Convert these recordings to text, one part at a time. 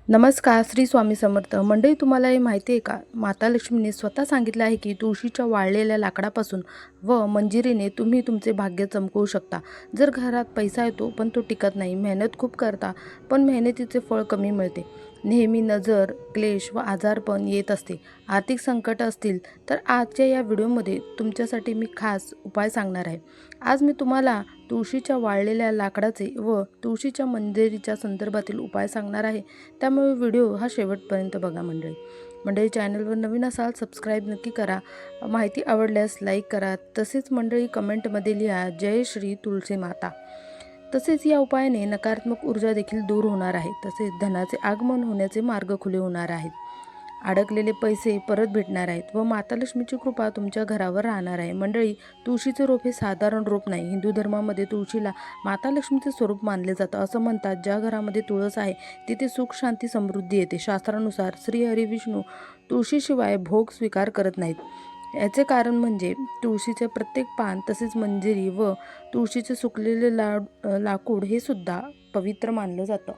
नमस्कार. श्री स्वामी समर्थ. मंडळी, तुम्हाला हे माहिती आहे का, माता लक्ष्मीने स्वतः सांगितलं आहे की तुळशीच्या वाळलेल्या लाकडापासून व मंजिरीने तुम्ही तुमचे भाग्य चमकवू शकता. जर घरात पैसा येतो पण तो टिकत नाही, मेहनत खूप करता पण मेहनतीचे फळ कमी मिळते, नेहमी नजर, क्लेश व आजारपण येत असते, आर्थिक संकट असतील, तर आजच्या या व्हिडिओमध्ये तुमच्यासाठी मी खास उपाय सांगणार आहे. आज मी तुम्हाला तुळशीच्या वाळलेल्या लाकडाचे व तुळशीच्या मंजिरीच्या संदर्भातील उपाय सांगणार आहे. त्यामुळे व्हिडिओ हा शेवटपर्यंत बघा. मंडळी चॅनलवर नवीन असाल सबस्क्राईब नक्की करा. माहिती आवडल्यास लाईक करा. तसेच मंडळी कमेंटमध्ये लिहा जय श्री तुळशी माता. तसेच या उपायाने नकारात्मक ऊर्जा देखील दूर होणार आहे. तसेच धनाचे आगमन होण्याचे मार्ग खुले होणार आहेत. अडकलेले पैसे परत भेटणार आहेत व माता लक्ष्मीची कृपा तुमच्या घरावर राहणार आहे. मंडळी, तुळशीचे रोप हे साधारण रोप नाही. हिंदू धर्मामध्ये तुळशीला माता लक्ष्मीचे स्वरूप मानले जातं. असं म्हणतात, ज्या घरामध्ये तुळस आहे तिथे सुख, शांती, समृद्धी येते. शास्त्रानुसार श्री हरी विष्णू तुळशीशिवाय भोग स्वीकार करत नाहीत. याचे कारण म्हणजे तुळशीचे प्रत्येक पान, तसेच मंजिरी व तुळशीचे सुकलेले लाकूड हे सुद्धा पवित्र मानलं जातं.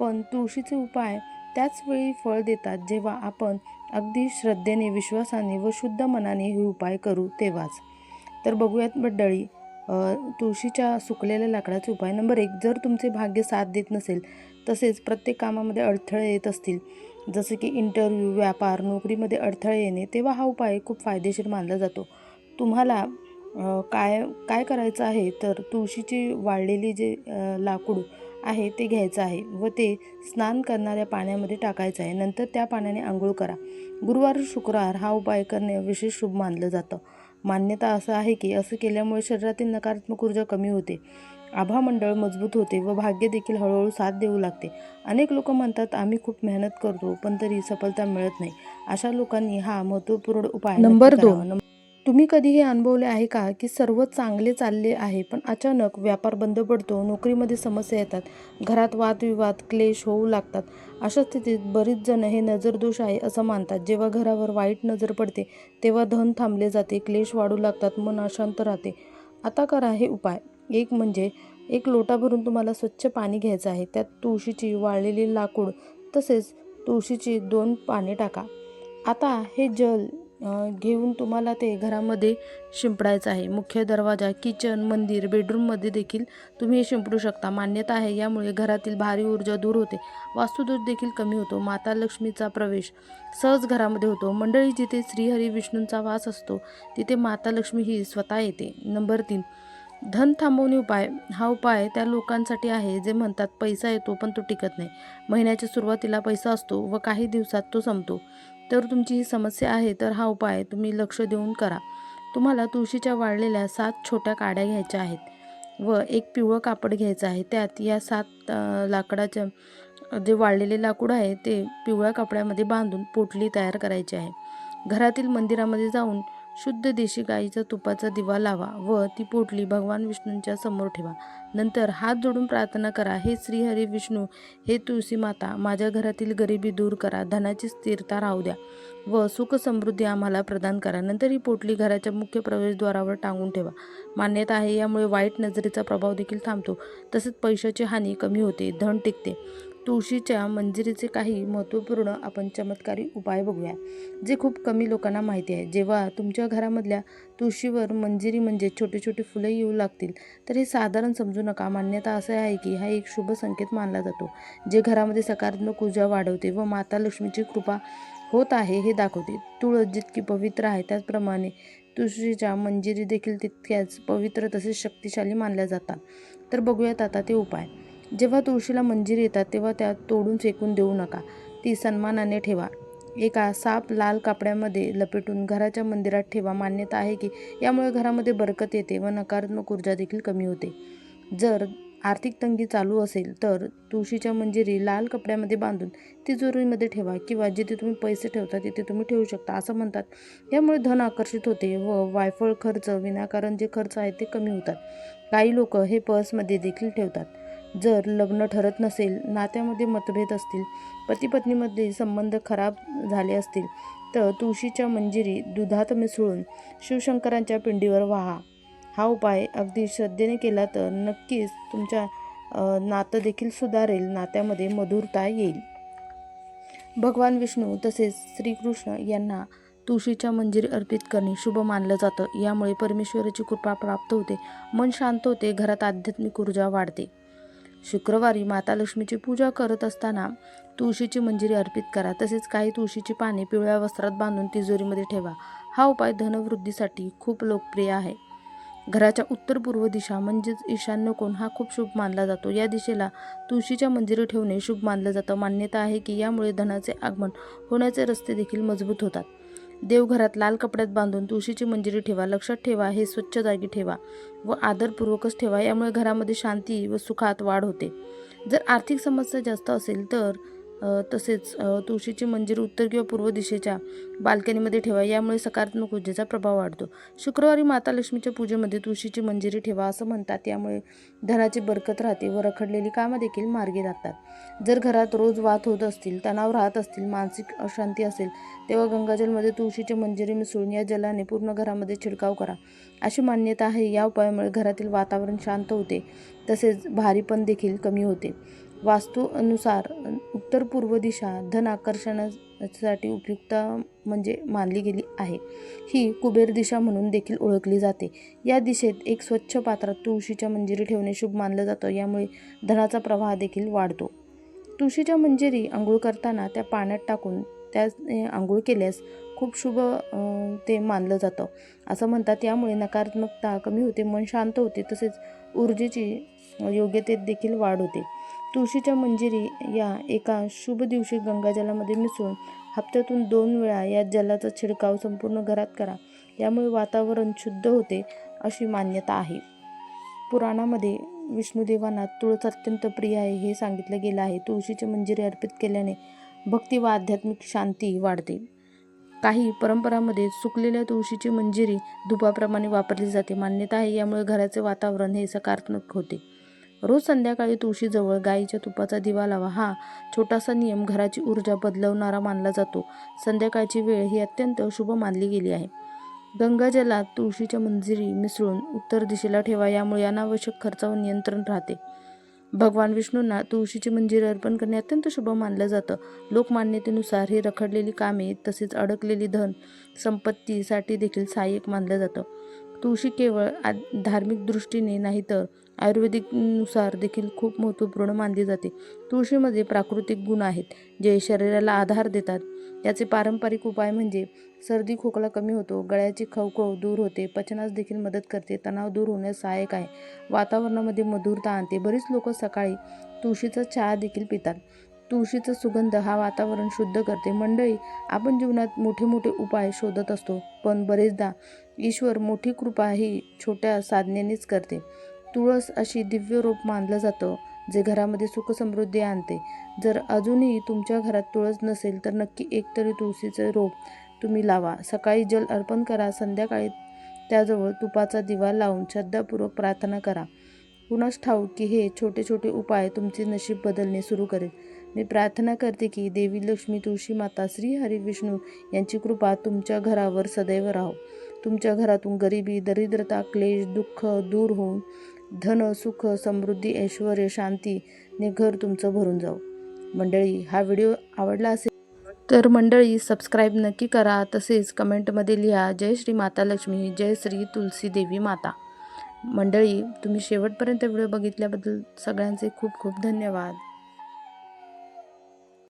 पण तुळशीचे उपाय त्याच वेळी फळ देतात जेव्हा आपण अगदी श्रद्धेने, विश्वासाने व शुद्ध मनाने हे उपाय करू तेव्हाच. तर बघूयात मंडळी, तुळशीच्या सुकलेल्या लाकडाचे उपाय. नंबर 1, जर तुमचे भाग्य साथ देत नसेल, तसेच प्रत्येक कामामध्ये अडथळे येत असतील, जसे की इंटरव्ह्यू, व्यापार, नोकरीमध्ये अडथळे येणे, तेव्हा हा उपाय खूप फायदेशीर मानला जातो. तुम्हाला काय काय करायचं आहे, तर तुळशीची वाळलेली जे लाकूड आहे ते घ्यायचं आहे व ते स्नान करणाऱ्या पाण्यामध्ये टाकायचं आहे. नंतर त्या पाण्याने आंघोळ करा. गुरुवार, शुक्रवार हा उपाय करणे विशेष शुभ मानलं जातं. मान्यता असं आहे की असं केल्यामुळे शरीरातील नकारात्मक ऊर्जा कमी होते, आभामंडळ मजबूत होते व भाग्य देखील हळूहळू साथ देऊ लागते. अनेक लोक म्हणतात, आम्ही खूप मेहनत करतो पण तरी सफलता मिळत नाही. अशा लोकांनी हा महत्त्वपूर्ण उपाय नंबर 2, तुम्ही कधी हे अनुभवले आहे का, की सर्व चांगले चालले आहे पण अचानक व्यापार बंद पडतो, नोकरीमध्ये समस्या येतात, घरात वादविवाद, क्लेश होऊ लागतात. अशा स्थितीत बरीच जण हे नजरदोष आहे असं मानतात. जेव्हा घरावर वाईट नजर पडते तेव्हा धन थांबले जाते, क्लेश वाढू लागतात, मन अशांत राहते. आता करा हे उपाय. एक म्हणजे 1 लोटा भरून तुम्हाला स्वच्छ पाणी घ्यायचं आहे. त्यात तुळशीची वाळलेली लाकूड तसेच तुळशीची 2 पाने टाका. आता हे जल घेऊन तुम्हाला ते घरामध्ये शिंपडायचं आहे. मुख्य दरवाजा, किचन, मंदिर, बेडरूममध्ये देखील तुम्ही हे शिंपडू शकता. मान्यता आहे यामुळे घरातील भारी ऊर्जा दूर होते, वास्तुदोष देखील कमी होतो, माता लक्ष्मीचा प्रवेश सहज घरामध्ये होतो. मंडळी, जिथे श्रीहरी विष्णूंचा वास असतो तिथे माता लक्ष्मी ही स्वतः येते. नंबर 3, धन थांबवणे उपाय. हा उपाय त्या लोकांसाठी आहे जे म्हणतात, पैसा येतो पण तो टिकत नाही, महिन्याच्या सुरुवातीला पैसा असतो व काही दिवसात तो संपतो. तर तुमची ही समस्या आहे तर हा उपाय तुम्ही लक्ष देऊन करा. तुम्हाला तुळशीच्या वाळलेल्या 7 छोट्या काड्या घ्यायच्या आहेत व एक पिवळं कापड घ्यायचं आहे. त्यात या 7 लाकडाच्या जे वाळलेले लाकूड आहे ते पिवळ्या कपड्यामध्ये बांधून पोटली तयार करायची आहे. घरातील मंदिरामध्ये जाऊन शुद्ध देशी गाईच्या तुपाचा दिवा लावा व ती पोटली भगवान विष्णूंच्या समोर ठेवा. नंतर हात जोडून प्रार्थना करा, हे श्रीहरी विष्णू, हे तुळशी माता, माझ्या घरातील गरिबी दूर करा, धनाची स्थिरता राहू द्या व सुख समृद्धी आम्हाला प्रदान करा. नंतर ही पोटली घराच्या मुख्य प्रवेशद्वारावर टांगून ठेवा. मान्यता आहे यामुळे वाईट नजरेचा प्रभाव देखील थांबतो, तसेच पैशाची हानी कमी होते, धन टिकते. तुळशीच्या मंजिरीचे काही महत्त्वपूर्ण आपण चमत्कारी उपाय बघूया, जे खूप कमी लोकांना माहिती आहे. जेव्हा तुमच्या घरामधल्या तुळशीवर मंजिरी म्हणजे छोटे छोटे फुलं येऊ लागतील तर हे साधारण समजू नका. मान्यता असं आहे की हा एक शुभ संकेत मानला जातो, जे घरामध्ये सकारात्मक ऊर्जा वाढवते व माता लक्ष्मीची कृपा होत आहे हे दाखवते. तुळस जितकी पवित्र आहे त्याचप्रमाणे तुळशीच्या मंजिरी देखील तितक्याच पवित्र तसेच शक्तिशाली मानल्या जातात. तर बघूयात आता ते उपाय. जेव्हा तुळशीला मंजिरी येतात तेव्हा त्या तोडून फेकून देऊ नका, ती सन्मानाने ठेवा. एका साफ लाल कापड्यामध्ये लपेटून घराच्या मंदिरात ठेवा. मान्यता आहे की यामुळे घरामध्ये बरकत येते व नकारात्मक ऊर्जा देखील कमी होते. जर आर्थिक तंगी चालू असेल तर तुळशीच्या मंजिरी लाल कपड्यामध्ये बांधून तिजोरीमध्ये ठेवा किंवा जिथे तुम्ही पैसे ठेवता तिथे तुम्ही ठेवू शकता. असं म्हणतात यामुळे धन आकर्षित होते व वायफळ खर्च, विनाकारण जे खर्च आहेत ते कमी होतात. काही लोक हे पर्समध्ये देखील ठेवतात. जर लग्न ठरत नसेल, नात्यामध्ये मतभेद असतील, पती पत्नीमधले संबंध खराब झाले असतील तर तुळशीच्या मंजिरी दुधात मिसळून शिवशंकरांच्या पिंडीवर वाहा. हा उपाय अगदी श्रद्धेने केला तर नक्कीच तुमच्या नातं देखील सुधारेल, नात्यामध्ये मधुरता येईल. भगवान विष्णू तसेच श्रीकृष्ण यांना तुळशीच्या मंजिरी अर्पित करणे शुभ मानलं जातं. यामुळे परमेश्वराची कृपा प्राप्त होते, मन शांत होते, घरात आध्यात्मिक ऊर्जा वाढते. शुक्रवारी माता लक्ष्मीची पूजा करत असताना तुळशीची मंजिरी अर्पित करा. तसेच काही तुळशीची पाने पिवळ्या वस्त्रात बांधून तिजोरीमध्ये ठेवा. हा उपाय धनवृद्धीसाठी खूप लोकप्रिय आहे. घराच्या उत्तर पूर्व दिशा म्हणजेच ईशान्य कोण हा खूप शुभ मानला जातो. या दिशेला तुळशीच्या मंजिरी ठेवणे शुभ मानलं जातं. मान्यता आहे की यामुळे धनाचे आगमन होण्याचे रस्ते देखील मजबूत होतात. देवघरात लाल कपड्यात बांधून तुळशीची मंजिरी ठेवा. लक्षात ठेवा, हे स्वच्छ जागी ठेवा व आदरपूर्वकच ठेवा. यामुळे घरामध्ये शांती व सुखात वाढ होते. जर आर्थिक समस्या जास्त असेल तर तसेच तुळशीची मंजिरी उत्तर किंवा पूर्व दिशेच्या बाल्कनीमध्ये ठेवा. यामुळे सकारात्मक ऊर्जेचा प्रभाव वाढतो. शुक्रवारी माता लक्ष्मीच्या पूजेमध्ये तुळशीची मंजिरी ठेवा असं म्हणतात. यामुळे धनाची बरकत राहते व रखडलेली कामं देखील मार्गी लागतात. जर घरात रोज वाद होत असतील, तणाव राहत असतील, मानसिक अशांती असेल, तेव्हा गंगाजलमध्ये तुळशीची मंजिरी मिसळून या जलाने पूर्ण घरामध्ये छिडकाव करा अशी मान्यता आहे. या उपायामुळे घरातील वातावरण शांत होते, तसेच भारीपण देखील कमी होते. वास्तू अनुसार उत्तर पूर्व दिशा धन आकर्षणासाठी उपयुक्त म्हणजे मानली गेली आहे. ही कुबेर दिशा म्हणून देखील ओळखली जाते. या दिशेत एक स्वच्छ पात्रात तुळशीच्या मंजिरी ठेवणे शुभ मानलं जातं. यामुळे धनाचा प्रवाह देखील वाढतो. तुळशीच्या मंजिरी आंघोळ करताना त्या पाण्यात टाकून आंघोळ केल्यास खूप शुभ ते मानलं जातं असं म्हणतात. यामुळे नकारात्मकता कमी होते, मन शांत होते, तसेच ऊर्जेची योग्यतेत देखील वाढ होते. तुळशीच्या मंजिरी या एका शुभ दिवशी गंगाजलामध्ये मिसळून हप्त्यातून 2 वेळा या जलाचा छिडकाव संपूर्ण घरात करा. यामुळे वातावरण शुद्ध होते अशी मान्यता आहे. पुराणामध्ये विष्णुदेवांना तुळस अत्यंत प्रिय आहे हे सांगितलं गेलं आहे. तुळशीची मंजिरी अर्पित केल्याने भक्ती व आध्यात्मिक शांती वाढते. काही परंपरांमध्ये सुकलेल्या तुळशीची मंजिरी धुपाप्रमाणे वापरली जाते. मान्यता आहे यामुळे घराचे वातावरण हे सकारात्मक होते. रोज संध्याकाळी तुळशीजवळ गाईच्या तुपाचा दिवा लावा. हा छोटासा नियम घराची ऊर्जा बदलवणारा मानला जातो. संध्याकाळची वेळ ही अत्यंत शुभ मानली गेली आहे. गंगाजलात तुळशीच्या मंजिरी मिसळून उत्तर दिशेला ठेवा. यामुळे अनावश्यक खर्चावर नियंत्रण राहते. भगवान विष्णूंना तुळशीची मंजिरी अर्पण करणे अत्यंत शुभ मानलं जातं. लोकमान्यतेनुसार ही रखडलेली कामे तसेच अडकलेली धन संपत्तीसाठी देखील सहाय्यक मानलं जातं. तुळशी केवळ धार्मिक दृष्टीने नाही तर आयुर्वेदिकनुसार देखील खूप महत्त्वपूर्ण मानली जाते. तुळशीमध्ये प्राकृतिक गुण आहेत जे शरीराला आधार देतात. याचे पारंपरिक उपाय म्हणजे सर्दी खोकला कमी होतो, गळ्याची खवखव दूर होते, पचनास देखील मदत करते, तणाव दूर होण्यास सहाय्यक आहे, वातावरणामध्ये मधुरता आणते. बरीच लोक सकाळी तुळशीचा चहा देखील पितात. तुळशीचा सुगंध हा वातावरण शुद्ध करते. मंडळी, आपण जीवनात मोठे मोठे उपाय शोधत असतो, पण बरेचदा ईश्वर मोठी कृपा ही छोट्या साधनेनेच करते. तुळस अशी दिव्य रोप मानलं जातं जे घरामध्ये सुख समृद्धी आणते. जर अजूनही तुमच्या घरात तुळस नसेल तर नक्की एकतरी तुळशीचं रोप तुम्ही लावा. सकाळी जल अर्पण करा, संध्याकाळी त्याजवळ तुपाचा दिवा लावून श्रद्धापूर्वक प्रार्थना करा. कुणास ठाऊक की हे छोटे छोटे उपाय तुमचे नशीब बदलणे सुरू करेल. मी प्रार्थना करते की देवी लक्ष्मी, तुळशी माता, श्री हरी विष्णू यांची कृपा तुमच्या घरावर सदैव राहो. तुमच्या घरातून गरिबी, दरिद्रता, क्लेश, दुःख दूर होऊन धन, सुख, समृद्धी, ऐश्वर, शांतीने घर तुमचं भरून जाऊ. मंडळी, हा व्हिडिओ आवडला असेल तर मंडळी सबस्क्राईब नक्की करा. तसेच कमेंटमध्ये लिहा जय श्री माता लक्ष्मी, जय श्री तुलसी देवी माता. मंडळी, तुम्ही शेवटपर्यंत व्हिडिओ बघितल्याबद्दल सगळ्यांचे खूप खूप धन्यवाद.